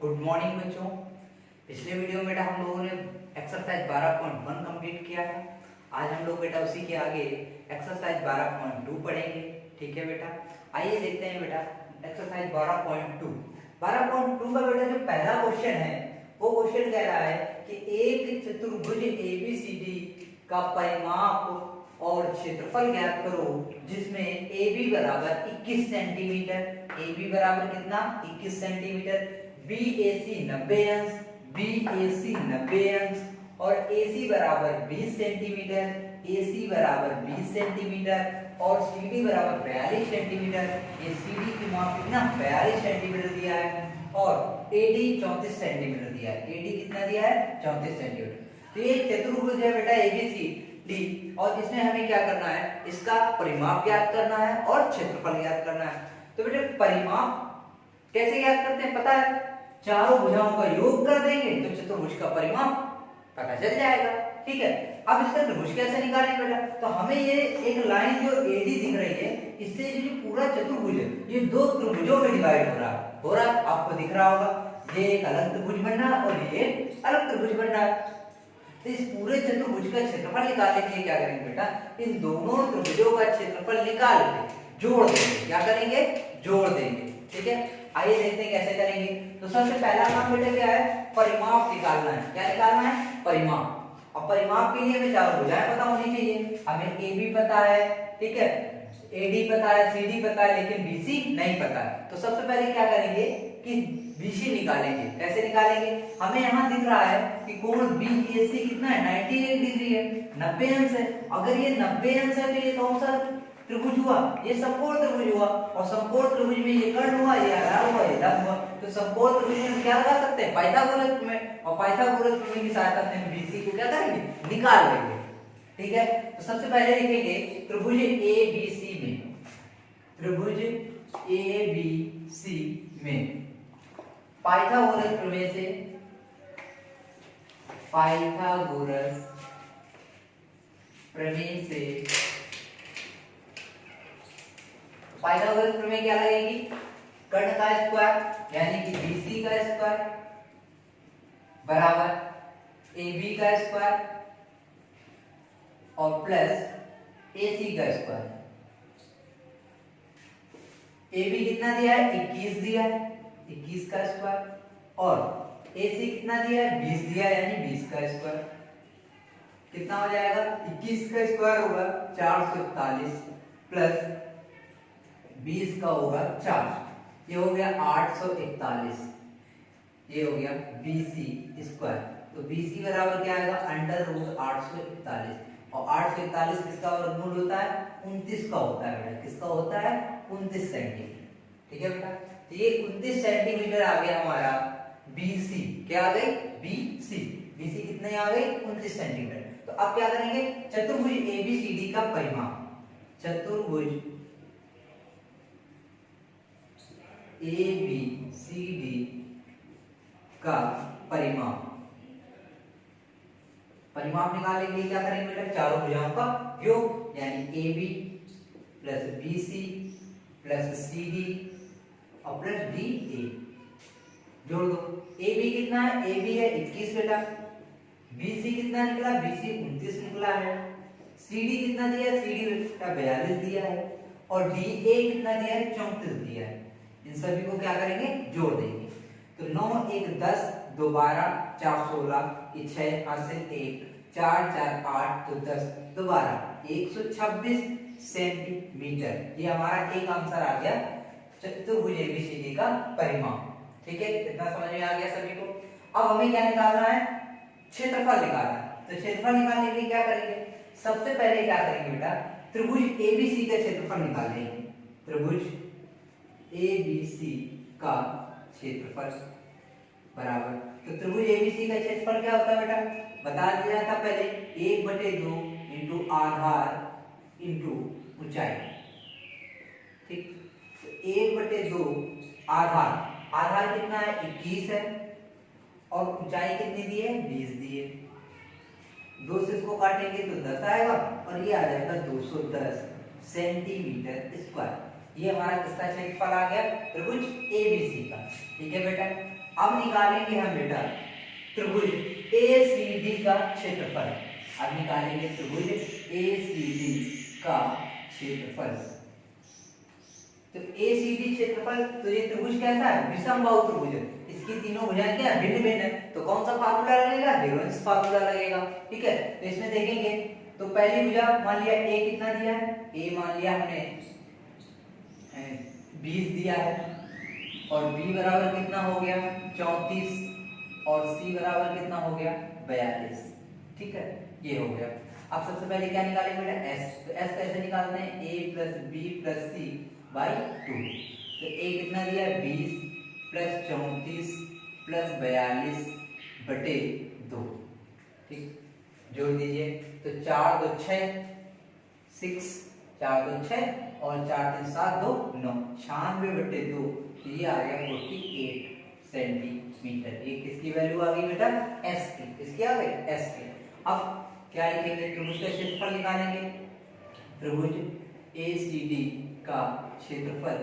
Good morning बच्चों। पिछले video में बेटा हम लोगों ने एक्सरसाइज 12.1 कंप्लीट किया है। आज हम लोग बेटा उसी के आगे एक्सरसाइज 12.2 पढ़ेंगे। ठीक है बेटा, आइए देखते हैं बेटा एक्सरसाइज 12.2। 12.2 का बेटा जो पहला क्वेश्चन है वो क्वेश्चन कह रहा है कि एक चतुर्भुज ABCD का परिमाप और क्षेत्रफल ज्ञात करो जिसमें AB बराबर 21 सेंटीमीटर, AB बराबर कितना 21 सेंटीमीटर, BAC 90 अंश, BAC 90 अंश और AC बराबर 20 सेंटीमीटर, AC बराबर 20 सेंटीमीटर और CD बराबर 42 सेंटीमीटर। ये CD की माप कितना 42 सेंटीमीटर दिया है और AD 34 सेंटीमीटर दिया है। AD कितना दिया है 34 सेंटीमीटर। तो ये चतुर्भुज है बेटा ABCD और इसमें हमें क्या करना है, इसका परिमाप ज्ञात करना है और क्षेत्रफल ज्ञात करना है। तो बेटे परिमाप कैसे ज्ञात करते हैं पता है, चारों भुजाओं का योग कर देंगे तो चतुर्भुज का परिमाप पता चल जाएगा। ठीक है, अब इसका त्रिभुज कैसे निकालेंगे बेटा, तो हमें ये एक लाइन जो AD दिख रही है इससे जो पूरा चतुर्भुज है ये दो त्रिभुजों में डिवाइड हो रहा है, आपको दिख रहा होगा। ये एक अलग त्रिभुज बन रहा है और ये अलग त्रिभुज बन रहा है। तो इस पूरे चतुर्भुज का क्षेत्रफल निकालने के लिए क्या करेंगे बेटा, इन दोनों त्रिभुजों का क्षेत्रफल निकाल के जोड़ देंगे। क्या करेंगे, जोड़ देंगे। ठीक है, आइए देखते हैं कैसे करेंगे। तो सबसे पहला काम बेटा क्या है, परिमाप निकालना है। क्या निकालना है, परिमाप। अब परिमाप के लिए हमें चारों भुजाएं पता होनी चाहिए। हमें AB पता है, ठीक है, AD पता है, CD पता है, लेकिन BC नहीं पता है। तो सबसे पहले क्या करेंगे कि BC निकालेंगे। कैसे निकालेंगे, हमें यहाँ दिख रहा है कि कोण BAC कितना है 98 डिग्री है, 90 अंश है। अगर ये 90 अंश है तो ये कौन सा त्रिभुज हुआ, ये समकोण त्रिभुज हुआ। और समकोण त्रिभुज में ये कर्ण हुआ, ये आधार हुआ, ये लंब हुआ। तो समकोण त्रिभुज में क्या लगा सकते हैं, पाइथागोरस प्रमेय, और पाइथागोरस प्रमेय की सहायता से हम BC को क्या करेंगे, निकाल लेंगे। ठीक है, तो सबसे पहले लिखेंगे त्रिभुज ABC में, त्रिभुज ABC में पाइथागोरस प्रमेय से, पाइथागोरस प्रमेय से, पाइथागोरस प्रमेय क्या लगेगी, कर्ण का स्क्वायर यानी कि BC का स्क्वायर बराबर AB का स्क्वायर और प्लस AC का स्क्वायर। AB कितना दिया है 21 दिया है, 21 का स्क्वायर और AC कितना दिया है 20 दिया है यानी 20 का स्क्वायर। कितना हो जाएगा, 21 का स्क्वायर होगा 441 प्लस 20 का होगा 4, ये हो गया 841, ये हो गया BC स्क्वायर। तो BC बराबर क्या आएगा अंडर रूट 841 और 841 किसका वर्गमूल होता है 29 का होता है बेटा, किसका होता है 29 सेंटीमीटर। ठीक है बेटा, तो ये 29 सेंटीमीटर आ गया हमारा BC। क्या आ गई BC कितने आ गई 29 सेंटीमीटर। तो अब क्या करेंगे, चतुर्भुज ABCD का परिमाप, चतुर्भुज ABCD का परिमाप, परिमाप निकालने के लिए क्या करेंगे बेटा, चारों भुजाओं का योग यानी AB plus BC plus CD और प्लस DA जोड़ दो। AB कितना है, AB है 21 बेटा, BC कितना निकला, BC 29 निकला है, CD कितना दिया है, CD बेटा 42 दिया है और DA कितना दिया है 34 दिया है। इन सभी को क्या करेंगे, जोड़ देंगे। तो 9 1 10 2 12 4 16 ये 6 हासिल 1 4 4 8 तो 10 दोबारा 126 सेंटीमीटर। ये हमारा एक आंसर आ गया चतुर्भुज ABCD का परिमाप। ठीक है, इतना समझ में आ गया सभी को। अब हमें क्या निकालना है, क्षेत्रफल निकालना है। तो क्षेत्रफल निकालने के लिए क्या करेंगे, सबसे पहले क्या करेंगे बेटा, त्रिभुज ABC का क्षेत्रफल निकाल लेंगे। त्रिभुज ABC का क्षेत्रफल बराबर, तो त्रिभुज ABC का क्षेत्रफल क्या होता है बेटा, बता दिया था पहले 1/2 इंटू आधार इंटू ऊंचाई। ठीक, तो 1/2 आधार, आधार कितना है 21 है और ऊंचाई कितनी दी है 20 दी है। 2 से इसको काटेंगे तो 10 आएगा और ये आ जाएगा 210 सेंटीमीटर स्क्वायर। ये हमारा किसका क्षेत्रफल आ गया, त्रिभुज ABC का। ठीक है बेटा, अब निकालेंगे हम बेटा त्रिभुज ACD का क्षेत्रफल। अब निकालेंगे त्रिभुज ACD का क्षेत्रफल। तो ACD क्षेत्रफल, तो ये त्रिभुज कैसा है? विषमबाहु त्रिभुज है। इसकी तीनों भुजाएं क्या भिन्न भिन्न है, तो कौन सा फार्मूला लगेगा? वेरोनेस फार्मूला लगेगा। ठीक है, तो इसमें देखेंगे तो पहली भुजा मान लिया A कितना दिया है, A मान लिया हमने 20 दिया है, और B बराबर कितना हो गया 34, और C बराबर कितना हो गया 42। ठीक है, ये हो गया। अब सबसे पहले क्या निकालेंगे बेटा? S। तो S कैसे निकालते हैं? A plus B plus C by 2। तो A कितना दिया है 20 प्लस 34 प्लस 42 बटे 2। ठीक, जोड़ दीजिए तो 4 2 6 6, 4 2 6 और 4 3 7 2 9, 96 बटे 2। तो ये आ गया 48 सेंटीमीटर। ये किसकी वैल्यू आ गई बेटा? S की। किसकी आ गई? S की। अब क्या लिखेंगे? त्रिभुज का क्षेत्रफल निकालेंगे। त्रिभुज ACD का क्षेत्रफल,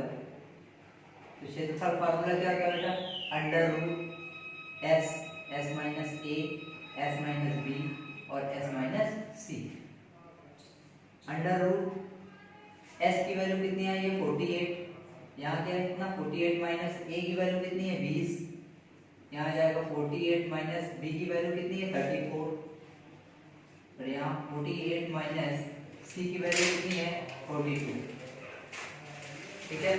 तो क्षेत्रफल फार्मूला क्या क्या बेटा? Under root S, S minus A, S minus B और S minus C। Under root S की वैल्यू कितनी आई है 48, यहाँ क्या है कितना 48 माइनस A की वैल्यू कितनी है 20, यहाँ जाएगा 48 माइनस B की वैल्यू कितनी है 34, और यहाँ 48 माइनस C की वैल्यू कितनी है 42। ठीक है,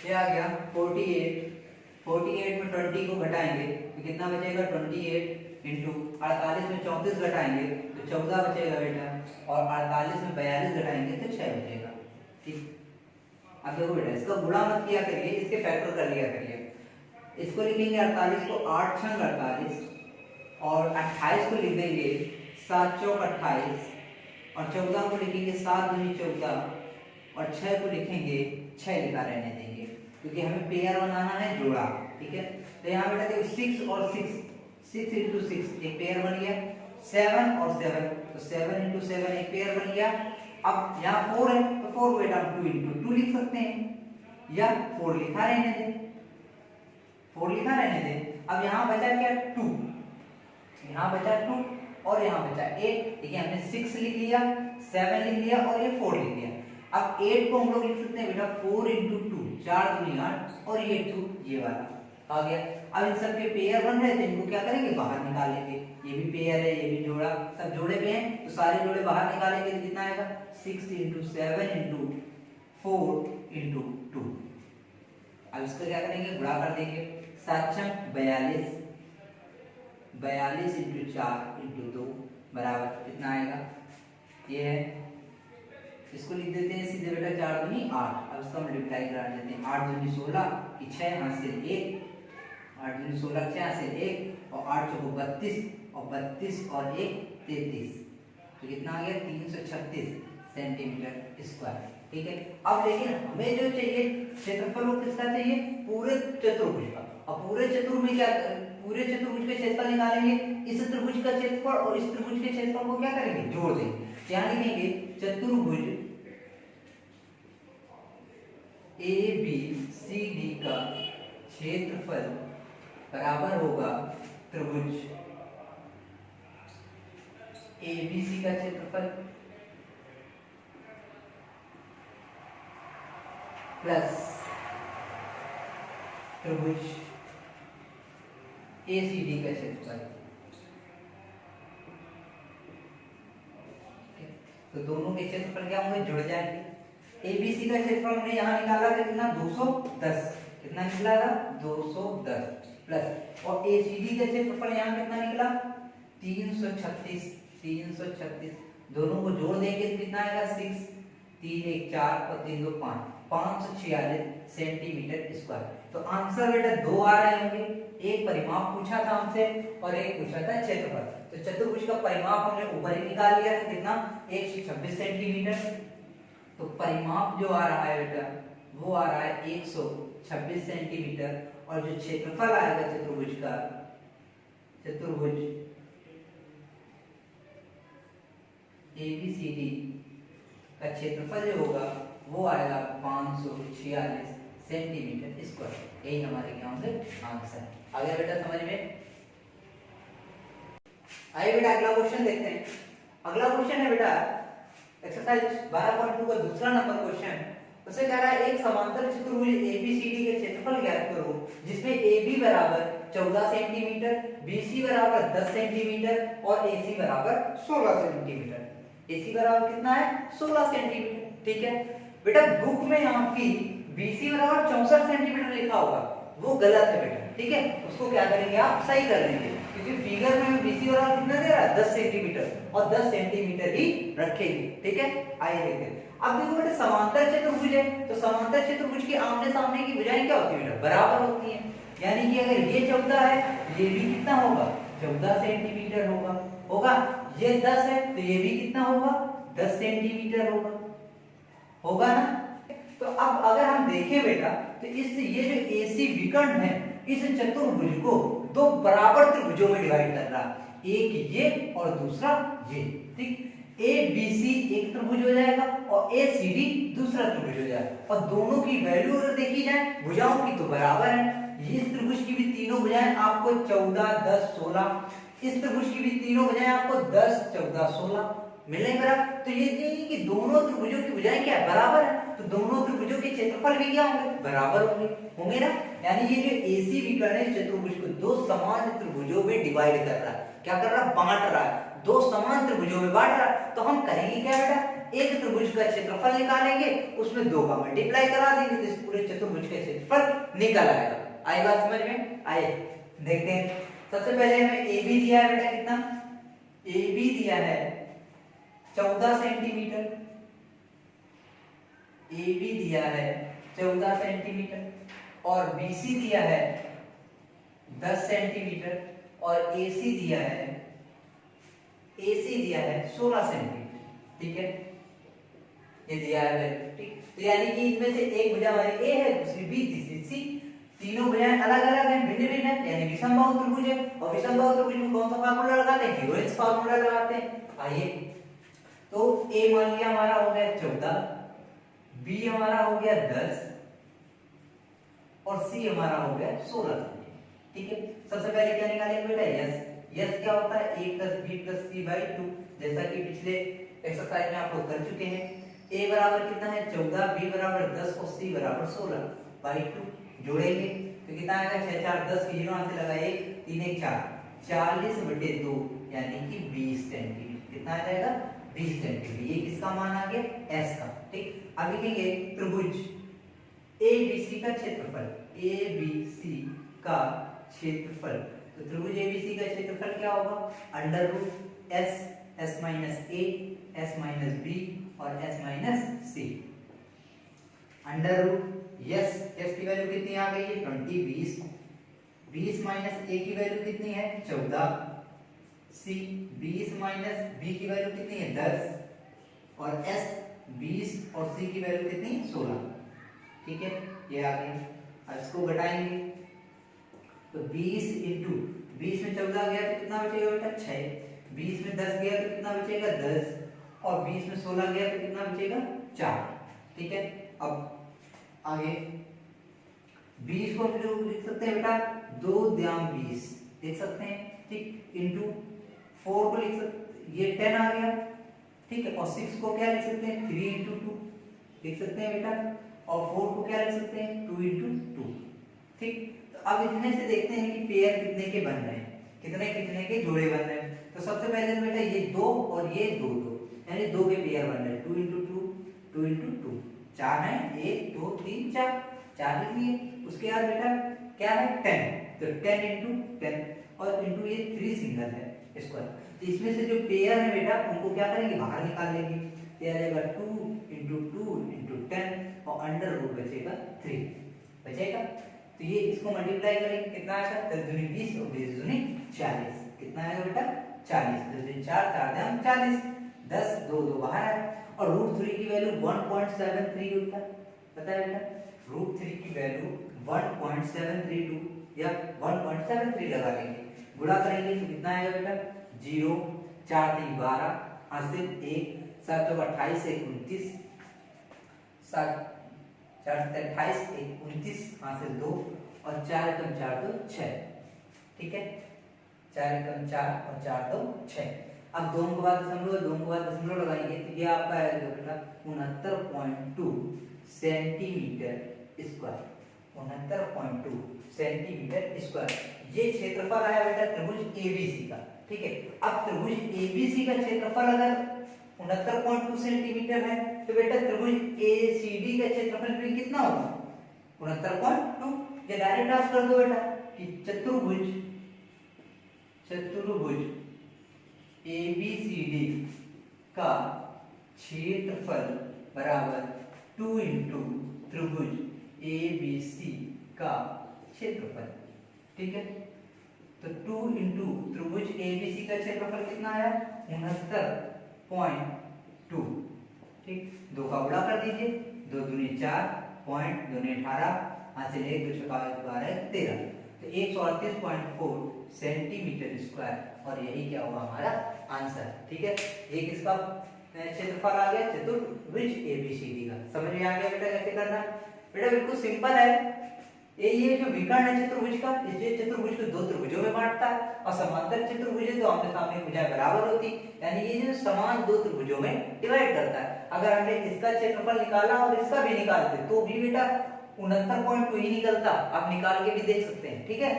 ये आ गया 48 में 20 को घटाएंगे तो कितना बचेगा 28 इंटू 48 में 34 घटाएंगे तो 14 बचेगा बेटा, और 48 में 42 घटाएंगे तो 6 बचेगा। ठीक, अब देखो बेटा इसका गुणा मत किया करिए, इसके फैक्टर कर लिया करिए। इसको लिखेंगे 48 को 8 छंग 48, और 28 को लिख देंगे 7 चौक 28, और 14 को लिखेंगे 7 दूनी 14, और 6 को लिखेंगे 6 लिखा रहने देंगे क्योंकि हमें पेयर बनाना है जोड़ा। ठीक है, तो यहाँ बेटा देखो 6 और 6, 6 इंटू 6 एक पेयर बन गया, 7 और 7 तो 7 इंटू 7 एक पेयर बन गया। अब यहाँ 4 है तो 4 बेटा 2 इंटू 2 लिख सकते हैं, या 4 लिखा रहने दें, 4 लिखा रहने दें। अब यहाँ बचा क्या 2, यहाँ बचा 2 और यहाँ बचा 8। देखिए हमने 6 लिख लिया, 7 लिख लिया और ये 4 लिख लिया। अब 8 को हम लोग लिख सकते हैं बेटा 4 इंटू 2, 4 दूनी 8, और ये 2 ये वाला आ गया। अब इन सब के पेयर बन रहे थे, इनको क्या करेंगे बाहर निकालेंगे। ये भी पेयर है, ये भी जोड़ा, सब जोड़े पे हैं तो सारे जोड़े बाहर निकालेंगे तो कितना आएगा 6 इंटू 7 इंटू 4 इंटू 2। अब इसको क्या करेंगे गुणा कर देंगे, 7 42, 42 इंटू 4 इंटू 2 बराबर कितना आएगा, ये है। इसको लिख देते हैं सीधे बेटा 4 दूनी 8। अब इसका मल्टीप्लाई करा देते हैं, 8 दूनी 16 की 6 हासिल 1, 8 दूनी 16 6 हासिल 1, और 8 चौको 32, और 32 और 1 33, तो कितना आ गया 336 सेंटीमीटर स्क्वायर। ठीक है, अब लेकिन हमें जो चाहिए क्षेत्रफल वो किसका चाहिए? पूरे चतुर्भुज का। अब पूरे चतुर्भुज में क्या, पूरे चतुर्भुज का क्षेत्रफल निकालेंगे, इस त्रिभुज का क्षेत्रफल और इस त्रिभुज के क्षेत्रफल को क्या करेंगे जोड़ देंगे। क्या लिखेंगे चतुर्भुज ABCD का क्षेत्रफल बराबर होगा त्रिभुज ABC का क्षेत्रफल प्लस त्रिभुज ACD का क्षेत्रफल। तो दोनों के क्षेत्रफल क्या होंगे जुड़ जाएंगे। ABC का क्षेत्रफल हमने यहाँ निकाला था कितना 210, कितना निकला था 210 प्लस, और ACD का क्षेत्रफल यहाँ कितना निकला 336, 336। दोनों को जोड़ देंगे तो कितना आएगा 6, 3 1 4 और 3 2 5, 546 सेंटीमीटर स्क्वायर। तो आंसर बेटा 2 आ रहे होंगे, एक परिमाप पूछा था हमसे और एक पूछा था क्षेत्रफल। तो चतुर्भुज का परिमाप हमने ऊपर ही निकाल लिया था कितना 126 सेंटीमीटर। तो परिमाप जो आ रहा है बेटा वो आ रहा है 126 सेंटीमीटर, और जो क्षेत्रफल आएगा चतुर्भुज का, चतुर्भुज ABCD का क्षेत्रफल जो होगा वो आएगा 546 सेंटीमीटर स्क्वायर। यही हमारे क्या होंगे आंसर। आ गया बेटा समझ में? आइए बेटा अगला क्वेश्चन देखते हैं। अगला क्वेश्चन है बेटा एक्सरसाइज 12.2 का दूसरा नंबर क्वेश्चन। उसे कह रहा है एक समांतर चतुर्भुज एबीसीडी के क्षेत्रफल ज्ञात करो जिसमें AB बराबर 14 सेंटीमीटर, BC बराबर 10 सेंटीमीटर और AC बराबर 16 सेंटीमीटर। AC बराबर कितना है? 16 सेंटीमीटर। ठीक है बेटा, बुक में आपकी BC बराबर 64 सेंटीमीटर लिखा होगा, वो गलत है बेटा। ठीक है, उसको क्या करेंगे आप? सही कर देंगे, क्योंकि फिगर में BC बराबर कितना दे रहा है? 10 सेंटीमीटर, और 10 सेंटीमीटर ही रखेंगे। ठीक है, आइए देखते हैं। अब देखो बेटा, समांतर चतुर्भुज है तो समांतर चतुर्भुज के आमने सामने की भुजाएं क्या होती है बेटा? बराबर होती हैं। यानी कि अगर ये 14 है, ये भी कितना होगा? 14 सेंटीमीटर होगा। ये 10 है तो ये भी कितना होगा? 10 सेंटीमीटर होगा ना। तो अब अगर हम देखें बेटा, तो इस ये जो AC विकर्ण है इस चतुर्भुज को दो बराबर त्रिभुजों में डिवाइड कर रहा है, एक ये और दूसरा ये। ठीक, ABC एक त्रिभुज हो जाएगा और ACD दूसरा त्रिभुज हो जाएगा, और दोनों की वैल्यू अगर देखी जाए भुजाओं की तो बराबर है। इस त्रिभुज की भी तीनों भुजाएं आपको 14, 10, 16, इस त्रिभुज की भी तीनों भुजाएं आपको 10, 14, 16 मिलेंगे बराबर। तो ये नहीं कि दोनों त्रिभुजों की भुजाएं क्या है? बराबर है, तो दोनों त्रिभुजों के क्षेत्रफल भी क्या होंगे? बराबर होंगे ना। यानी ये जो AC विकर्ण है चतुर्भुज को दो समान त्रिभुजों में डिवाइड कर रहा है। क्या कर रहा है? बांट रहा है, दो समान त्रिभुजों में बांट रहा है। तो हम करेंगे क्या बेटा? एक त्रिभुज का क्षेत्रफल निकालेंगे, उसमें दो का मल्टीप्लाई करा देंगे, तो इस पूरे चतुर्भुज का क्षेत्रफल निकल आएगा। आई बात समझ में? आइए देखते हैं। सबसे पहले हमें AB दिया है बेटा, कितना? AB दिया है 14 सेंटीमीटर। AB दिया है 14 सेंटीमीटर और BC दिया है 10 सेंटीमीटर और AC दिया है 16 सेंटीमीटर। ठीक है, ये दिया है। ठीक, तो यानी कि इनमें से एक भुजा हमारी A है, दूसरी B, तीसरी C। तीनों भुजाएं अलग अलग हैं, भिन्न भिन्न हैं, यानी विषमबाहु त्रिभुज है। और विषमबाहु त्रिभुज में कौन सा फार्मूला लगाते हैं? हीरोइंस फार्मूला लगाते हैं। आइए, तो A मान लिया हमारा हो गया 14, B हमारा हो गया 10 और C हमारा हो गया 16। ठीक है, सबसे पहले क्या निकालेंगे बेटा? यस क्या होता है? A + B + C/2, जैसा कि पिछले एक्सरसाइज में आप लोग कर चुके हैं। A बराबर कितना है? 14, B बराबर 10 और C बराबर 16/2। जोड़ेंगे तो कितना आएगा? 6 4 10 की 0 यहां से लगा 1 3 1 4, 40/2 यानी कि 20 सेंटीमीटर। कितना आ जाएगा? 20 सेंटीमीटर। ये किसका मान आ गया? S का। ठीक, अब लिखेंगे त्रिभुज ABC का क्षेत्रफल। ABC का क्षेत्रफल, तो त्रिभुज ABC का क्षेत्रफल क्या होगा? √S, S - A, S - B और S - C। √S, S की वैल्यू कितनी आ गई है? 20, 20 - A की वैल्यू कितनी है? 14, C 20 - B की वैल्यू कितनी है? 10 और S 20 और C की वैल्यू कितनी? 16। ठीक है, ये आ गई। अब इसको घटाएंगे तो 20 × 20 में 14 गया तो कितना बचेगा बेटा? 6। 20 में 10 गया तो कितना बचेगा? 10 और 20 में 16 गया तो कितना बचेगा? 4। ठीक है, अब आगे 20 को हम लोग लिख सकते हैं बेटा 2 × 20 लिख सकते हैं। ठीक, इनटू 4 को लिख सकते, ये 10 आ गया। ठीक है, और 6 को क्या लिख सकते हैं? 3 × 2 लिख सकते हैं बेटा, और 4 को क्या लिख सकते हैं? 2 × 2। ठीक, तो अब इनमें से देखते हैं कि पेयर कितने के बन रहे हैं, कितने कितने के जोड़े बन रहे हैं। तो सबसे पहले बेटा ये 2 और ये 2 यानी 2 के पेयर बन रहे हैं। 2 × 2 2 × 2 4 है, 1 2 3 4 लिख लिए। उसके बाद बेटा क्या है? 10, तो 10 × 10 और इनटू ये 3 सिंगल है स्क्वायर। तो इसमें से जो पेयर है बेटा उनको क्या करेंगे? बाहर निकाल लेंगे। तो आ जाएगा 2 × 2 × 10 और √ बचेगा 3 बचेगा। तो ये इसको मल्टीप्लाई करेंगे, कितना आएगा? 10 दूनी 20 और 20 दूनी 40। कितना आएगा बेटा? 40। 10 दूनी 4 4 दूनी 40, 10 2 2 बाहर है। और √3 की वैल्यू 1.732 होता है, पता है बेटा? √3 की वैल्यू 1.732 या 1.73 लगा लेंगे। गुणा करेंगे तो कितना आएगा बेटा? 0 4 3 12 हाथ से 1 7 28 1 29 7 4 7 28, 29, 5 से 2 और 4 एकम 4 2 6। ठीक है, 4 एकम 4 और 4 2 6। अब दोनों के बाद दशमलव लगाएंगे तो ये आपका आएगा बेटा 69.2 सेंटीमीटर स्क्वायर। 69.2 सेंटीमीटर स्क्वायर ये क्षेत्रफल आया बेटा त्रिभुज एबीसी का। ठीक है, अब त्रिभुज एबीसी का क्षेत्रफल अगर 69.2 सेंटीमीटर है तो बेटा त्रिभुज एसीडी का क्षेत्रफल भी कितना होगा 69.2। ये डायरेक्ट आप कर दो बेटा कि चतुर्भुज एबीसीडी का क्षेत्रफल बराबर 2 इंटू त्रिभुज एबीसी का क्षेत्रफल। ठीक है, तो 2 इंटू त्रिभुज एबीसी का क्षेत्रफल कितना आया 69.2। ठीक, 2 का गुणा कर दीजिए, 2 दूनी 4, पॉइंट 2 ने 18, हासिल 1 2 छक्का 12 13, तो 138.4 सेंटीमीटर स्क्वायर और यही क्या हुआ हमारा आंसर। ठीक है, एक इसका क्षेत्रफल आ गया चतुर्भुज एबीसीडी का। समझ में आ गया बेटा कैसे करना? बेटा बिल्कुल सिंपल है। ये जो विकर्ण है चतुर्भुज का, इस चतुर्भुज को 2 त्रिभुजों में बांटता है और समांतर चतुर्भुज है तो आमने सामने भुजाएं बराबर होती, यानी ये जो समान 2 त्रिभुजों में डिवाइड करता है। अगर हमने इसका क्षेत्रफल निकाला और इसका भी निकालते तो भी बेटा 69.2 ही निकलता, आप निकाल के भी देख सकते हैं। ठीक है,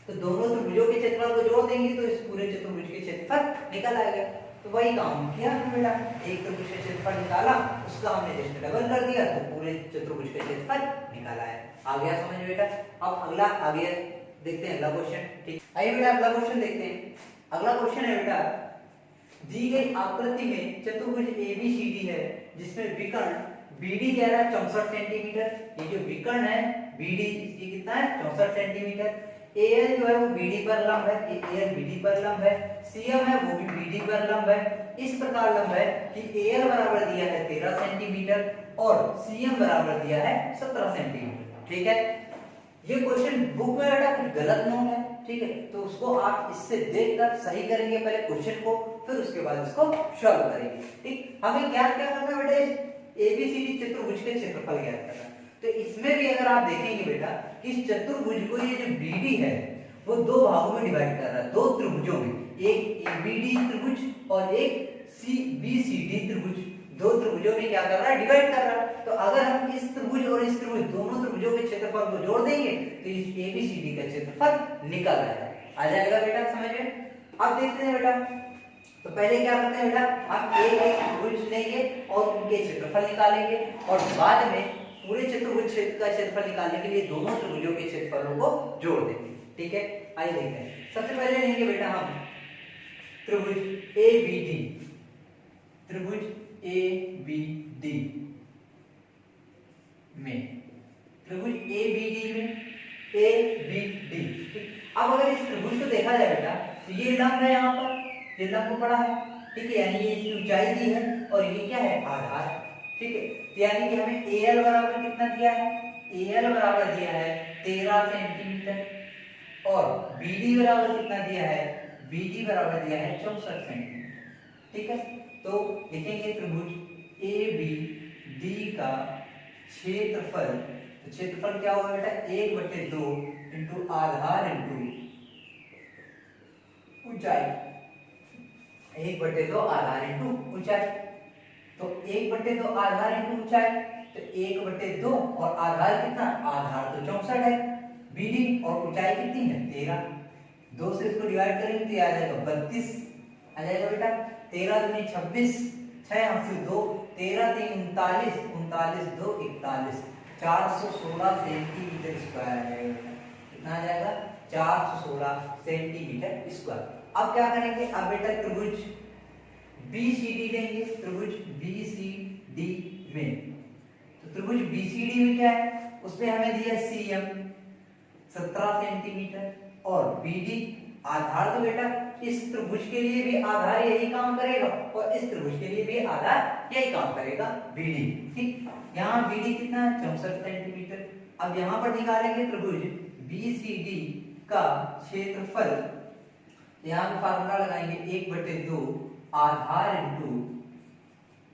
तो दोनों त्रिभुजों के क्षेत्रफल को जोड़ देंगे तो इस पूरे चतुर्भुज के क्षेत्रफल निकल आएगा। तो वही काम किया हमने बेटा, एक त्रिभुज का क्षेत्रफल निकाला, उसका हमने जस्ट डबल कर दिया तो पूरे चतुर्भुज का क्षेत्रफल निकाला है। आ गया समझ में बेटा? अब अगला आगे देखते हैं अगला क्वेश्चन। ठीक, आइए बेटा अगला क्वेश्चन देखते हैं। अगला क्वेश्चन है बेटा, दी गई आकृति में चतुर्भुज एबीसीडी है जिसमें विकर्ण बीडी कह रहा है 64 सेंटीमीटर। ये जो विकर्ण है बीडी इसकी कितना है 64 सेंटीमीटर। एएल जो है वो बीडी पर लंब है, एएल बीडी पर लंब है। सीएम है वो भी बीडी पर लंब है। इस प्रकार लंब है कि एएल बराबर दिया है 13 सेंटीमीटर और सीएम बराबर दिया है 17 सेंटीमीटर। ठीक है, ये क्वेश्चन बुक में बेटा कुछ गलत नोट है। ठीक है, तो उसको आप इससे देखकर सही करेंगे पहले क्वेश्चन को, फिर उसके बाद इसको सॉल्व करेंगे। ठीक, हमें ज्ञात क्या करना है बेटा, एबीसीडी चतुर्भुज के क्षेत्रफल ज्ञात करना। तो इसमें भी अगर आप देखेंगे बेटा कि इस चतुर्भुज को ये जो बीडी है वो 2 भागों में डिवाइड कर रहा है, 2 त्रिभुजों में, एक एबीडी त्रिभुज और एक सीबीसीडी त्रिभुज। 2 त्रिभुजों में क्या कर रहा है डिवाइड कर रहा है। तो अगर हम इस त्रिभुज और इस त्रिभुज दोनों त्रिभुजों के क्षेत्रफल को जोड़ देंगे तो इस एबीसीडी का क्षेत्रफल निकल आएगा। आ जाएगा बेटा समझ में? अब देखते हैं बेटा, तो पहले क्या करते हैं बेटा, हम एक त्रिभुज लेंगे और उनके क्षेत्रफल निकालेंगे और बाद में पूरे चतुर्भुज का क्षेत्रफल निकालने के लिए दोनों त्रिभुजों के क्षेत्रफलों को जोड़ देंगे। ठीक है, आइए देखते हैं। सबसे पहले लेंगे बेटा हम त्रिभुज एबीडी, त्रिभुज एबीडी में, त्रिभुज एबीडी में एबीडी। अब अगर इस त्रिभुज को देखा जाए बेटा तो ये लंब है, यहाँ पर ये लंब पड़ा है। ठीक है, यानी ये इसकी ऊंचाई दी है और ये क्या है आधार। ठीक है, तो यानी कि हमें एल बराबर कितना दिया है, एल बराबर दिया है 13 सेंटीमीटर और बीडी बराबर कितना दिया है, बीडी बराबर दिया है 64 सेंटीमीटर। ठीक है, तो लिखेंगे त्रिभुज ए बी डी का क्षेत्रफल, तो क्षेत्रफल क्या होगा बेटा 1/2 इंटू आधार इंटू ऊंचाई, 1/2 आधार इंटू ऊंचाई। तो 1/2 आधार इंटू ऊंचाई, तो 1/2 और आधार कितना, आधार तो 64 है, बीडी और ऊंचाई कितनी है 13। 2 से इसको डिवाइड करेंगे तो ये आ जाएगा 32 आ जाएगा बेटा। 13 दूनी 26, 6 हासिल 2, 13 3 39, 39 2 41, 416 सेंटीमीटर स्क्वायर आ जाएगा। कितना आ जाएगा 416 सेंटीमीटर स्क्वायर। अब क्या करेंगे, अब बेटा त्रिभुज बीसीडी लेंगे, त्रिभुज बीसीडी में, तो त्रिभुज बीसीडी में क्या है, उसमें हमें दिया सीएम 17 सेंटीमीटर और बीडी आधार। तो बेटा इस त्रिभुज के लिए भी आधार यही काम करेगा और इस त्रिभुज के लिए भी आधार यही काम करेगा बीडी। ठीक, यहाँ बीडी कितना है 64 सेंटीमीटर। अब यहाँ पर निकालेंगे त्रिभुज बीसीडी का क्षेत्रफल, यहाँ पे फार्मूला लगाएंगे 1/2 आधार इंटू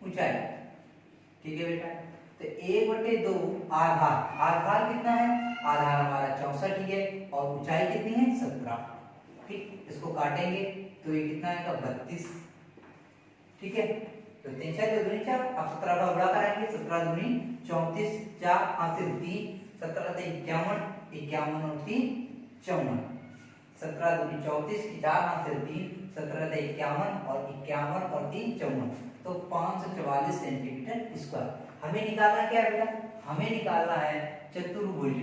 ऊंचाई। ठीक है बेटा, तो 1/2 आधार, आधार कितना है, आधार हमारा 64 ही है और ऊंचाई कितनी है 17। ठीक, इसको काटेंगे तो ये कितना आएगा 32। ठीक है, तो 3 4 2 4, अब 17 का बड़ा कराएंगे, 17 दूनी 34, 4 हासिल 3, 17 से 51, 51 और 3 54, 17 दूनी 34 की 4 हासिल 3, 17 से 51 और 51 और 3 54, तो 544 सेंटीमीटर स्क्वायर। हमें निकालना क्या है बेटा, हमें निकालना है चतुर्भुज,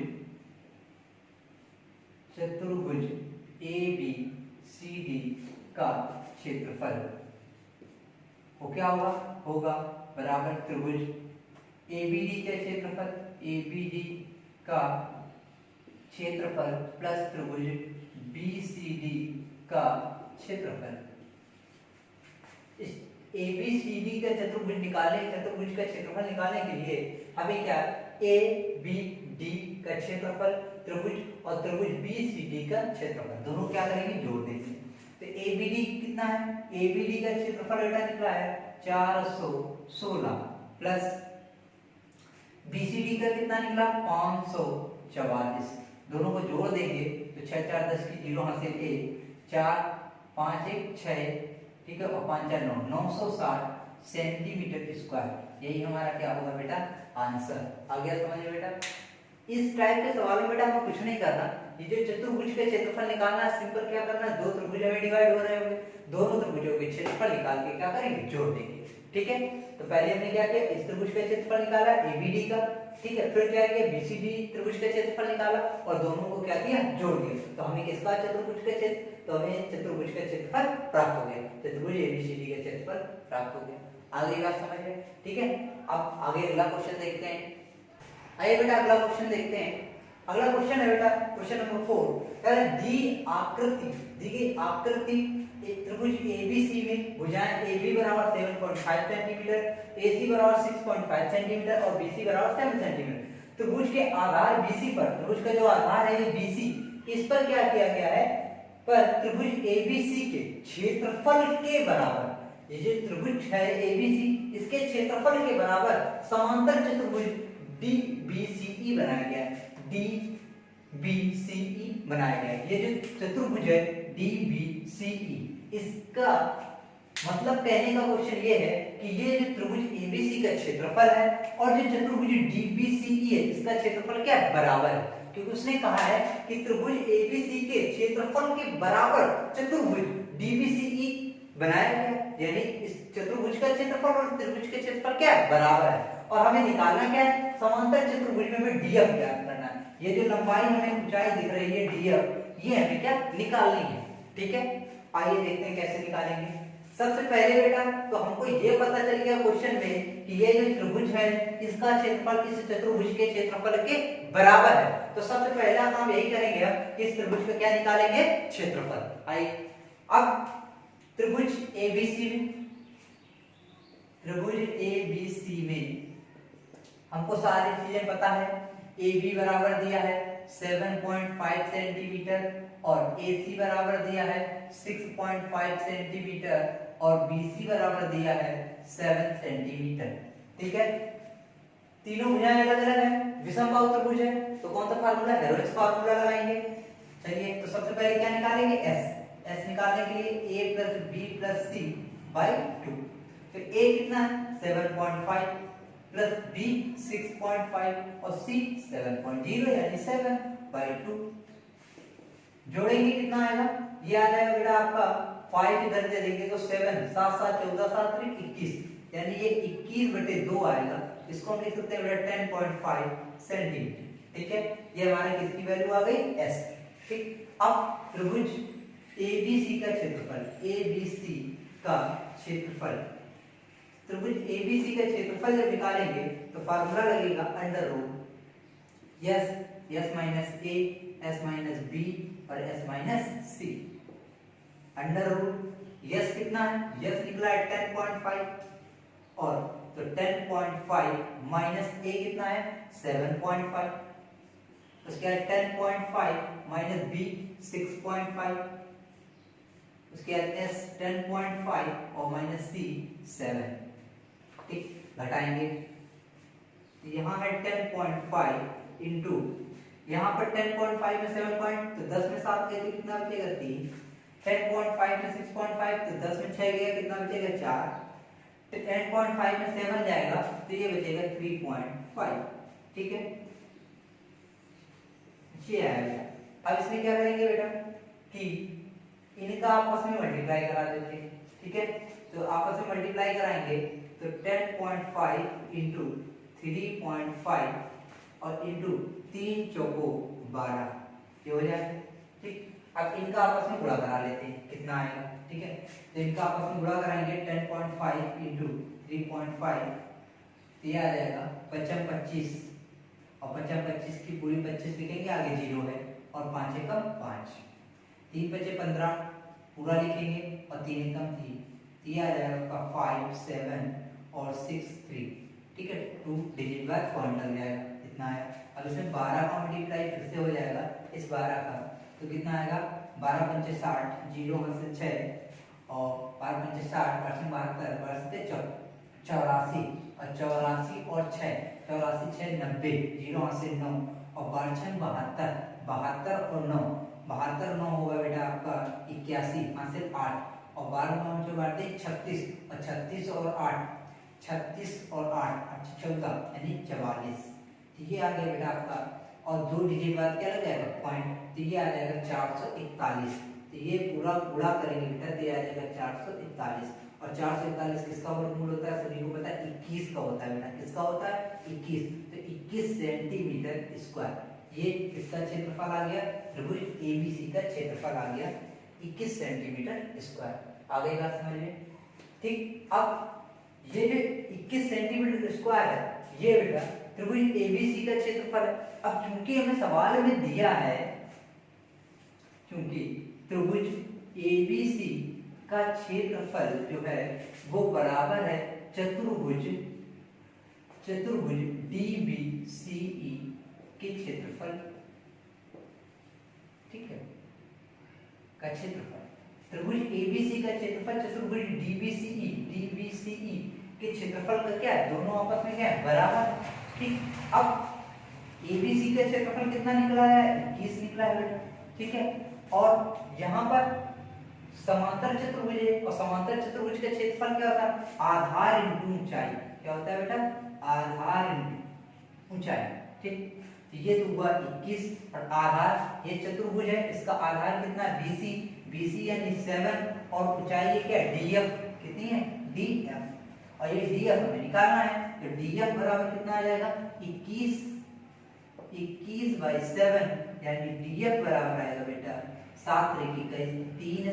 चतुर्भुज ABCD का क्षेत्रफल। वो क्या होगा, होगा बराबर त्रिभुज ABD का क्षेत्रफल, ABD का क्षेत्रफल प्लस त्रिभुज BCD का क्षेत्रफल। इस ABCD का चतुर्भुज निकालने, चतुर्भुज का क्षेत्रफल निकालने के लिए हमें क्या, ABD का क्षेत्रफल त्रिभुज और त्रिभुज BCD का क्षेत्रफल दोनों क्या करेंगे, जोड़ देंगे। तो ABD कितना है, ABD का क्षेत्रफल बेटा निकला है 416 प्लस BCD का कितना निकला 544, दोनों को जोड़ देंगे तो 6 4 10 की 0 हासिल 1, 4 5 1 6, ठीक है, और 5 4 9, 960 सेंटीमीटर स्क्वायर। यही हमारा क्या होगा बेटा, आंसर। आ गया समझ में बेटा। इस टाइप के सवाल में बेटा हमें कुछ नहीं करना, ये जो चतुर्भुज का क्षेत्रफल निकालना है, सिंपल क्या करना है, दो त्रिभुज में डिवाइड हो रहे होंगे, दोनों त्रिभुजों के क्षेत्रफल निकाल के क्या करेंगे, जोड़ देंगे। ठीक है, तो पहले हमने क्या किया, इस त्रिभुज का क्षेत्रफल निकाला ABD का, ठीक है, फिर क्या किया BCD त्रिभुज का क्षेत्रफल निकाला और दोनों को क्या किया, जोड़ दिया। तो हमें किसका चतुर्भुज का क्षेत्र, तो हमें चतुर्भुज का क्षेत्रफल प्राप्त हो गया, चतुर्भुज ABCD का क्षेत्रफल प्राप्त हो गया। आगे बात समझ गए, ठीक है। अब आगे अगला क्वेश्चन देखते हैं। आइए बेटा अगला क्वेश्चन देखते हैं। अगला क्वेश्चन है बेटा क्वेश्चन नंबर 4, कह रहा है दी गई आकृति एक त्रिभुज ABC में भुजाएं AB बराबर 7.5 सेंटीमीटर, AC बराबर 6.5 सेंटीमीटर और BC बराबर 7 सेंटीमीटर। त्रिभुज के आधार BC पर, त्रिभुज का जो आधार है ये BC, इस पर क्या किया गया है, पर त्रिभुज ABC के क्षेत्रफल के बराबर, ये जो त्रिभुज है ABC इसके क्षेत्रफल के बराबर समांतर चतुर्भुज DBCE बनाया गया है, DBCE बनाया गया है। ये जो चतुर्भुज है DBCE, इसका मतलब कहने का क्वेश्चन ये है कि ये जो त्रिभुज ABC का क्षेत्रफल है और जो चतुर्भुज DBCE है इसका क्षेत्रफल क्या है, बराबर है। क्योंकि उसने कहा है कि त्रिभुज ABC के क्षेत्रफल के बराबर चतुर्भुज DBCE बनाया गया, यानी इस चतुर्भुज का क्षेत्रफल और त्रिभुज के क्षेत्रफल क्या है, बराबर है। और हमें निकालना क्या है, समांतर चतुर्भुज में हमें DF ज्ञात करना है। ये जो लंबाई हमें ऊंचाई दिख रही है DF, ये हमें क्या निकालनी है। ठीक है, आइए देखते हैं कैसे निकालेंगे। सबसे पहले बेटा तो हमको ये पता चल गया क्वेश्चन में कि ये जो त्रिभुज है इसका क्षेत्रफल इस चतुर्भुज के क्षेत्रफल के बराबर है। तो सबसे पहला काम यही करेंगे कि इस त्रिभुज का क्या निकालेंगे, क्षेत्रफल। आइए अब त्रिभुज ABC में, त्रिभुज ABC में हमको सारी चीजें पता है। AB बराबर दिया है 7.5 सेंटीमीटर और AC बराबर दिया है 6.5 सेंटीमीटर और BC बराबर दिया है 7 सेंटीमीटर। ठीक है, तीनों भुजाएं अलग अलग है, विषमबाहु त्रिभुज है, तो कौन सा फार्मूला, हेरोल्ड्स फार्मूला लगाएंगे। चलिए तो सबसे पहले क्या निकालेंगे, S निकालने के लिए A + B + C / 2। तो A कितना है 7.5 प्लस B 6.5 और C 7.0 यानी 7/2। जोड़ेंगे कितना आएगा, ये आ जाएगा बेटा आपका 5 इधर दे देंगे तो 7 7 7 14 7 21, यानी ये 21/2 आएगा। इसको हम लिख सकते हैं बेटा 10.5 सेंटीमीटर। ठीक है, ये हमारे किसकी वैल्यू आ गई, S। ठीक, अब त्रिभुज ABC का क्षेत्रफल, ABC का क्षेत्रफल, त्रिभुज ABC का क्षेत्रफल जब निकालेंगे तो फार्मूला लगेगा √ S - A S - B और S - C। √ S कितना है, S निकला है 10.5 और तो 10.5 - A कितना है 7.5, उसके बाद 10.5 - B 6.5, उसके बाद S 10.5 और -C 7। ठीक, घटाएंगे तो यहाँ है 10.5 इंटू, यहाँ पर 10.5 में 7 पॉइंट, तो 10 में 7 गए तो कितना बचेगा 3। 10.5 में 6.5, तो 10 में 6 गया, कितना बचेगा 4। तो 10.5 में 7 जाएगा तो ये बचेगा 3.5। ठीक है, ये आएगा। अब इसमें क्या करेंगे बेटा कि इनका आपस में मल्टीप्लाई करा देते हैं। ठीक है, तो आपस में मल्टीप्लाई कराएंगे तो 10.5 इंटू 3.5 और इंटू 3 चौको 12, ये हो जाएगा। ठीक, अब इनका आपस में गुणा करा लेते हैं, कितना आएगा। ठीक है, तो इनका आपस में गुणा कराएंगे 10.5 इंटू 3.5, ये आ जाएगा 55 25, और 55 25 की पूरी 25 लिखेंगे, आगे 0 है और 5 एकम 5, 3 बचे 15 पूरा लिखेंगे और 3 एकम 3, ये आ जाएगा 5 7 और 6 3। ठीक है, 2 डिजिट बाद पॉइंट लग जाएगा, इतना है। अब इसमें 12 का मल्टीप्लाई फिर से हो जाएगा इस 12 का, तो कितना आएगा 12 पंचे 60, 0 से 6 और 12 पंचे 60, 72, 84 और 84 और 6, 84 6 90, 0 से 9 और 12 72, 72 और 9, 72 9 होगा बेटा आपका 81, 5 से 8 और 12 9 जो बांटते 36 और 36 और 8, 36 और 8 14 यानी 44। ये आ गया बेटा आपका, और 2 डिजिट बाद क्या लग जाएगा पॉइंट, तो ये आ जाएगा 441। तो ये पूरा गुणा करेंगे बेटा तो ये आ जाएगा 441, और 441 किसका वर्गमूल होता है सभी को पता है 21 का होता है बेटा, किसका होता है 21, तो 21 सेंटीमीटर स्क्वायर ये किसका क्षेत्रफल आ गया, त्रिभुज एबीसी का क्षेत्रफल आ गया 21 सेंटीमीटर स्क्वायर। आ गई बात समझ में। ठीक, अब ये जो 21 सेंटीमीटर स्क्वायर है ये बेटा त्रिभुज एबीसी का क्षेत्रफल है। अब चूंकि हमें सवाल में दिया है, चूंकि त्रिभुज एबीसी का क्षेत्रफल जो है वो बराबर है चतुर्भुज डीबीसीई के क्षेत्रफल, ठीक है, का क्षेत्रफल। त्रिभुज एबीसी का क्षेत्रफल चतुर्भुज डीबीसीई के क्षेत्रफल का क्या है, दोनों आपस में क्या है बराबर। ठीक, अब एबीसी का क्षेत्रफल कितना निकला है 21 निकला है बेटा। ठीक है, और यहाँ पर समांतर चतुर्भुज है और समांतर चतुर्भुज का क्षेत्रफल क्या होता है आधार इंटू ऊंचाई, क्या होता है बेटा आधार इंटू ऊंचाई। ठीक, तो ये तो हुआ 21 और आधार, ये चतुर्भुज है इसका आधार कितना BC, BC यानी 7 और ऊंचाई ये क्या है DF, कितनी है DF, और ये DF हमें निकालना है, तो DF बराबर कितना आ जाएगा 21 21/7 यानी DF बराबर आएगा बेटा 7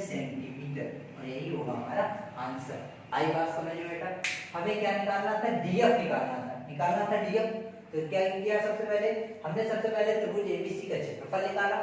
सेंटीमीटर, और यही होगा हमारा आंसर। आई बात समझ में बेटा। हमें क्या निकालना था DF निकालना था DF। तो क्या किया सबसे पहले हमने त्रिभुज एबीसी का क्षेत्रफल निकाला।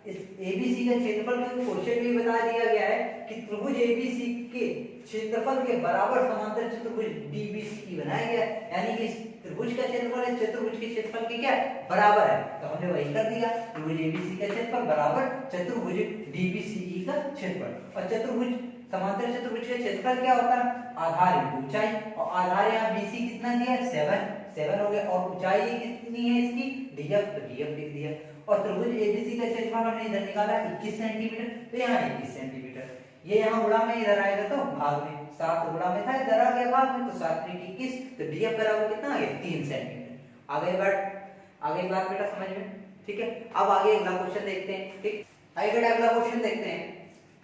इस एबीसी का क्षेत्रफल में क्वेश्चन में बता दिया गया है कि त्रिभुज एबीसी के क्षेत्रफल के बराबर समांतर चतुर्भुज डीबीसी बनाया गया, यानी कि त्रिभुज का क्षेत्रफल है चतुर्भुज के क्षेत्रफल के क्या बराबर है, तो हमने वही कर दिया। त्रिभुज एबीसी का क्षेत्रफल बराबर चतुर्भुज डीबीसी का क्षेत्रफल, और चतुर्भुज समांतर चतुर्भुज का क्षेत्रफल क्या होता है आधार इंटू ऊंचाई, और आधार यहाँ बीसी कितना दिया है 7 हो गया, और ऊंचाई कितनी है इसकी DF, तो DF लिख दिया। और त्रिभुज एबीसी का क्षेत्रफल हमने इधर निकाला 21 सेंटीमीटर, तो यहाँ 21 सेंटीमीटर, ये यहाँ गुणा में इधर आएगा तो भाग में 7 गुणा में था इधर आ गया भाग में, तो 7 × 21, तो DF बराबर कितना आ गया 3 सेंटीमीटर। आगे बात बेटा समझ में। ठीक है, अब आगे अगला क्वेश्चन देखते हैं। ठीक, आगे बेटा अगला क्वेश्चन देखते हैं।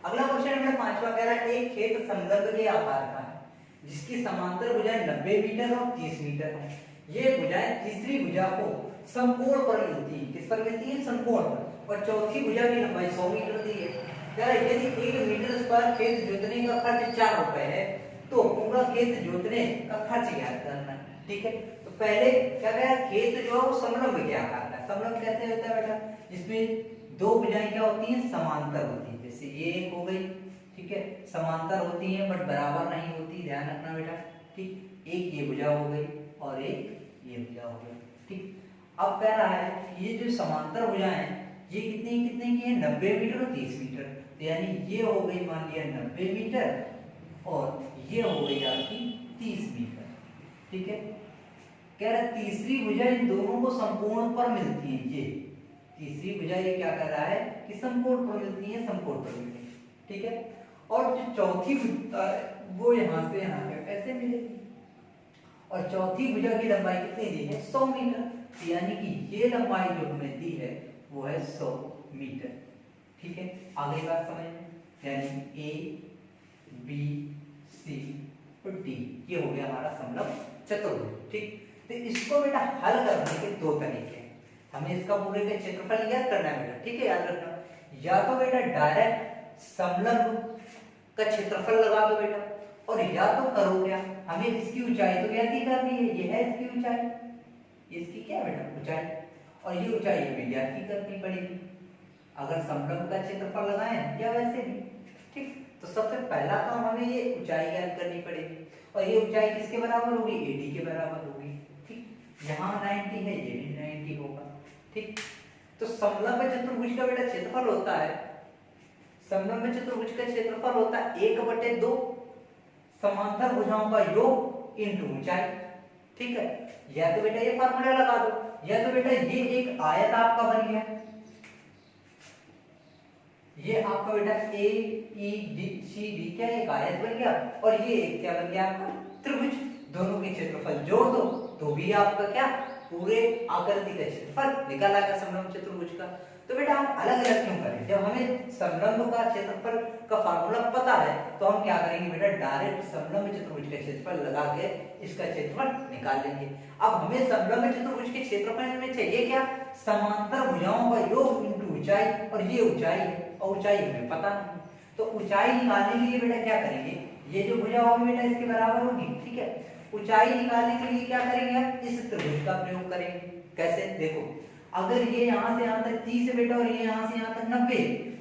अगला क्वेश्चन बेटा 5वां कह रहा है एक खेत समलंब के आकार का है जिसकी समांतर भुजाएं 90 मीटर और 30 मीटर है। ये भुजाएं तीसरी भुजा को समकोण पर मिलती है, किस पर मिलती है समकोण पर, और चौथी भुजा की लंबाई 100 मीटर दी है। यार यदि 1 मीटर स्क्वायर खेत जोतने का खर्च 4 रुपए है तो पूरा खेत जोतने का खर्च ज्ञात करना है। ठीक है, तो पहले क्या कह रहा है खेत जो है वो समलंब के आकार का है। समलंब कैसे होता है बेटा, जिसमें दो भुजाएं क्या होती हैं समांतर होती है, जैसे ये एक हो गई, ठीक है, समांतर होती है बट बराबर नहीं होती, ध्यान रखना बेटा। ठीक, एक ये भुजा हो गई और एक ये भुजा हो गई। ठीक, अब कह रहा है कि ये जो समांतर भुजाएं हैं ये कितने की है 90 मीटर और 30 मीटर, तो यानी ये हो गई मान लिया 90 मीटर और ये हो गई आपकी 30 मीटर। ठीक है, कह रहा है तीसरी भुजा इन दोनों को समकोण पर मिलती है। ये तीसरी भुजा ये क्या कर रहा है कि समकोण पर मिलती है, समकोण पर मिलती है, ठीक है। और जो चौथी भुजा है वो यहाँ से यहाँ तक ऐसे मिलेगी, और चौथी भुजा की लंबाई कितनी दी है 100 मीटर, यानी कि ये लंबाई जो हमें दी है वो है 100 मीटर, ठीक है। आगे बात समझ में, यानी ए बी सी और डी ये हो गया हमारा समलंब चतुर्भुज, ठीक। तो इसको बेटा हल करने के दो तरीके हैं। हमें इसका पूरे का क्षेत्रफल याद करना है बेटा, ठीक है, याद रखना। या तो बेटा डायरेक्ट समलंब का क्षेत्रफल लगा दो बेटा, और या तो करो क्या, हमें इसकी ऊंचाई तो ज्ञात ही करनी है, ये है इसकी ऊंचाई, इसकी क्या बेटा ऊंचाई, और ये ऊंचाई हमें ज्ञात ही करनी पड़ेगी अगर समलंब का क्षेत्रफल लगाएं या वैसे भी, ठीक। तो सबसे पहला काम हमें ये ऊंचाई ज्ञात करनी पड़ेगी, और ये ऊंचाई किसके बराबर होगी, एडी के बराबर होगी, ठीक। यहाँ 90 है, ये भी 90 होगा, ठीक। तो समलंब चतुर्भुज का बेटा क्षेत्रफल होता है, समलंब चतुर्भुज का क्षेत्रफल होता है 1/2 समांतर भुजाओं का योग इंटू ऊंचाई, ठीक है। या तो बेटा ये फार्मूला लगा दो, या तो बेटा ये एक आयत आपका बन गया, ये आपका बेटा ए ई डी सी डी क्या एक आयत बन गया, और ये एक क्या बन गया आपका त्रिभुज। दोनों के क्षेत्रफल जोड़ दो तो भी आपका क्या पूरे आकृति का क्षेत्रफल निकल आएगा समलंब चतुर्भुज का। तो बेटा हम अलग अलग क्यों करें, जब हमें समलंब का क्षेत्रफल का फार्मूला पता है तो हम क्या करेंगे बेटा डायरेक्ट समलंब चतुर्भुज का क्षेत्रफल लगा के इसका क्षेत्रफल निकाल लेंगे। अब हमें समलंब चतुर्भुज के क्षेत्रफल में चाहिए क्या, समांतर भुजाओं का योग इंटू ऊंचाई, और ये ऊंचाई है और ऊंचाई हमें पता नहीं, तो ऊंचाई निकालने के लिए बेटा क्या करेंगे, ये जो भुजा होगी बेटा इसके बराबर होगी, ठीक है। ऊंचाई निकालने के लिए क्या करेंगे, इस त्रिभुज का प्रयोग करेंगे। कैसे, देखो अगर ये यहाँ से यहाँ तक 30 है बेटा, और ये यहाँ से यहाँ तक 90,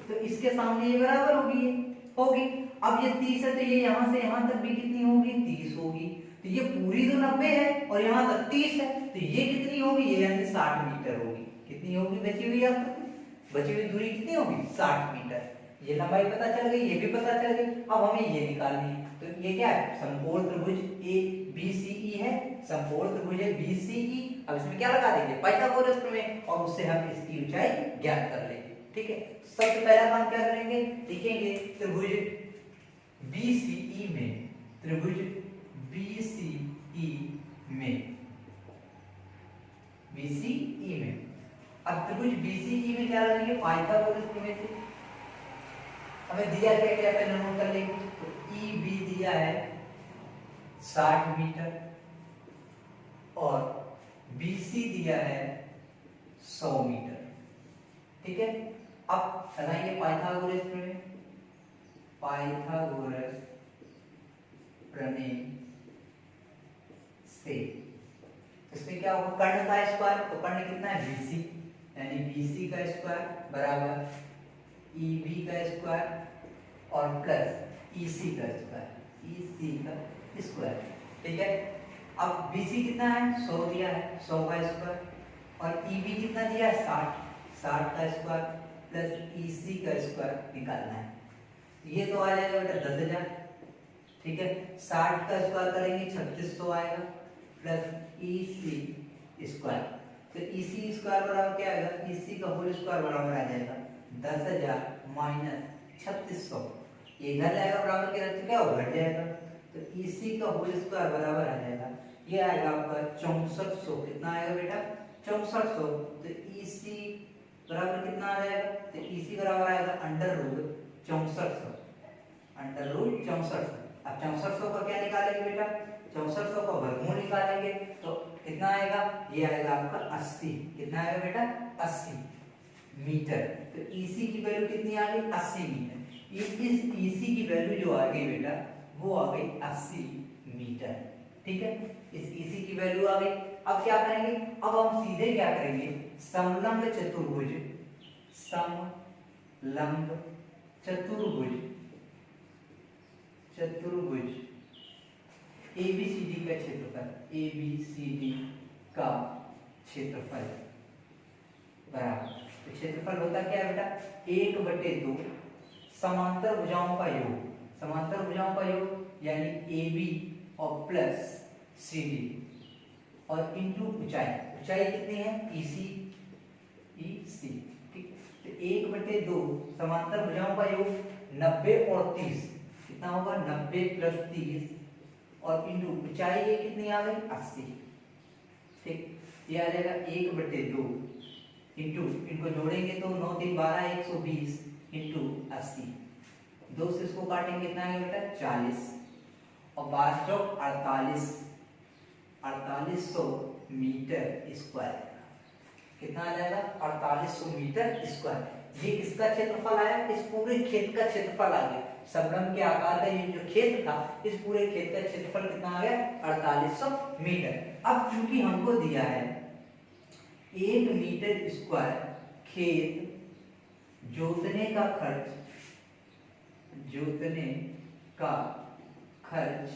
तो इसके सामने ये बराबर होगी, होगी। अब ये 30 है तो ये यहाँ से यहाँ तक भी कितनी होगी, 30 होगी। तो ये पूरी तो 90 है और यहाँ तक 30 है, तो ये कितनी होगी, ये यानी 60 मीटर होगी। कितनी होगी बची हुई आकृति, बची हुई दूरी कितनी होगी 60 मीटर। ये लंबाई पता चल गई, ये भी पता चल गई। अब हमें ये निकालनी है, तो ये क्या है, समकोण त्रिभुज ए बी सी ई है, समकोण त्रिभुज है बी सी ई। अब इसमें क्या लगा देंगे, पाइथागोरस प्रमेय, और उससे हम इसकी ऊंचाई ज्ञात कर लेंगे, ठीक है। सबसे पहला काम क्या करेंगे, लिखेंगे त्रिभुज बी सी ई में, त्रिभुज बी सी ई में, बी सी ई में। अब त्रिभुज बी सी ई में क्या लगाएंगे, पाइथागोरस प्रमेय से। हमें दिया क्या क्या पहले नोट कर लेंगे, तो ई बी दिया है 60 मीटर और BC दिया है 100 मीटर, ठीक है। अब लगाएंगे पाइथागोरस प्रमेय, पाइथागोरस प्रमेय से। इसमें क्या होगा, कर्ण का स्क्वायर, तो कर्ण कितना है BC, यानी BC का स्क्वायर बराबर EB का स्क्वायर और प्लस EC का स्क्वायर, EC का स्क्वायर, ठीक है। अब BC कितना है 100 दिया है, 100 का स्क्वायर, और EB कितना दिया है 60 का स्क्वायर प्लस EC का स्क्वायर निकालना है। ये तो आ जाएगा बेटा 10,000, ठीक है। 60 का स्क्वायर करेंगे 3600 आएगा प्लस EC स्क्वायर, तो EC स्क्वायर बराबर क्या आएगा, EC का होल स्क्वायर बराबर आ जाएगा 10,000 माइनस 3600, ये इधर जाएगा बराबर के तो क्या होगा, घट जाएगा, तो EC का होल स्क्वायर बराबर आ जाएगा, ये आएगा आपका 6400। कितना आएगा बेटा 6400, तो EC बराबर कितना आ जाएगा, तो EC बराबर आएगा अंडर रूट 6400, अंडर रूट 6400। अब 6400 का क्या निकालेंगे बेटा, 6400 का वर्गमूल निकालेंगे, तो कितना आएगा, ये आएगा आपका 80। कितना आएगा बेटा 80 मीटर, तो EC की वैल्यू कितनी आ गई 80 मीटर। इस EC की वैल्यू जो आ गई बेटा वो आ गई 80 मीटर, ठीक है। इस EC की वैल्यू आ गई। अब क्या करेंगे, अब हम सीधे क्या करेंगे, समलंब चतुर्भुज, समलंब चतुर्भुज, चतुर्भुज ABCD का क्षेत्रफल, ABCD का क्षेत्रफल बराबर, तो क्षेत्रफल होता क्या है बेटा 1/2 समांतर भुजाओं का योग, समांतर भुजाओं का योग यानी AB और प्लस CD, और इंटू ऊंचाई, ऊंचाई कितनी है EC, ठीक। तो 1/2 समांतर भुजाओं का योग 90 और 30 कितना होगा, 90 + 30 और इंटू ऊंचाई ये कितनी आ गई 80, ठीक। ये आ जाएगा 1/2 इंटू, इनको जोड़ेंगे तो 9 × 3 = 12, 120 इंटू 80, 2 से इसको काटेंगे कितना आएगा बेटा 40 और 12 चौक 48, 4800 मीटर स्क्वायर, कितना आ जाएगा 4800 मीटर स्क्वायर। ये किसका क्षेत्रफल आया, इस पूरे खेत का क्षेत्रफल आ गया। सबनम के आकार का ये जो खेत था, इस पूरे खेत का क्षेत्रफल कितना आ गया 4800 मीटर। अब चूंकि हमको दिया है 1 मीटर स्क्वायर खेत जोतने का खर्च, जोतने का खर्च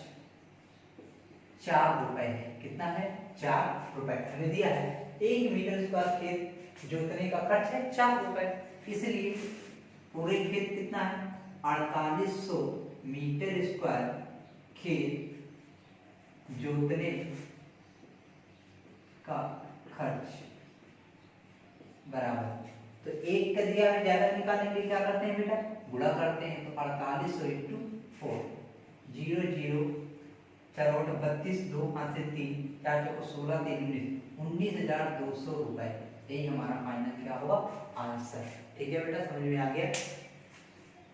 4 रुपए है, कितना है 4 रुपए हमें दिया है। 1 मीटर स्क्वायर खेत जोतने का खर्च है 4 रुपए, इसलिए पूरे खेत कितना है 4800 मीटर स्क्वायर खेत जोतने का खर्च बराबर, तो एक का दिया है ज्यादा निकालने के लिए क्या करते हैं बेटा गुणा करते हैं, तो 4800 × 4 0 0 4 8 32 2 5 से 3 4 चौको 16 3 19 19,200 रुपए, यही हमारा फाइनल क्या होगा आंसर। ठीक है बेटा, समझ में आ गया।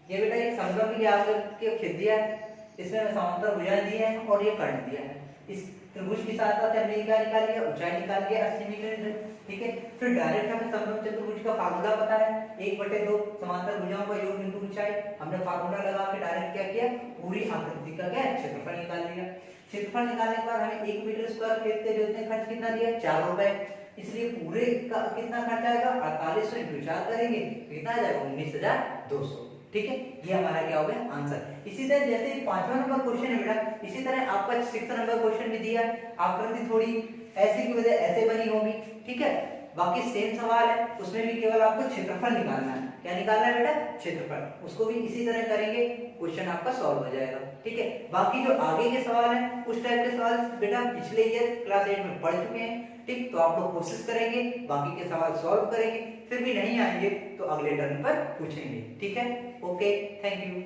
ये बेटा एक समग्र की आपके खेत दिया है, इसमें समांतर भुजाएं दी है और ये कर्ण दिया है। इस त्रिभुज की सहायता से हमने क्या निकाल लिया, ऊंचाई निकाल लिया 80 मीटर, ठीक है। फिर डायरेक्ट हमें समग्र चतुर्भुज का फार्मूला पता है 1/2 समांतर भुजाओं का योग इंटू ऊंचाई, हमने फार्मूला लगा के डायरेक्ट क्या किया, पूरी आकृति का क्या क्षेत्रफल निकाल लिया। क्षेत्रफल निकालने के बाद हमें 1 मीटर स्क्वायर खेत के जोतने का खर्च कितना दिया 4 रुपए, इसलिए पूरे का कितना खर्च आएगा 4800 × 4 करेंगे कितना आ जाएगा 19,200। ठीक है, ये हमारा क्या हो गया आंसर। इसी तरह जैसे 5वां नंबर क्वेश्चन है बेटा, इसी तरह आपका 6 नंबर क्वेश्चन भी दिया है, आकृति थोड़ी ऐसे की वजह ऐसे बनी होगी, ठीक है। बाकी सेम सवाल है, उसमें भी केवल आपको क्षेत्रफल निकालना है। क्या निकालना है बेटा क्षेत्रफल, उसको भी इसी तरह करेंगे, क्वेश्चन आपका सॉल्व हो जाएगा। ठीक है, बाकी जो आगे के सवाल हैं उस टाइप के सवाल बेटा पिछले ईयर क्लास 8 में पढ़ चुके हैं, ठीक। तो आप लोग कोशिश करेंगे बाकी के सवाल सॉल्व करेंगे, फिर भी नहीं आएंगे तो अगले टर्न पर पूछेंगे। ठीक है, ओके, थैंक यू।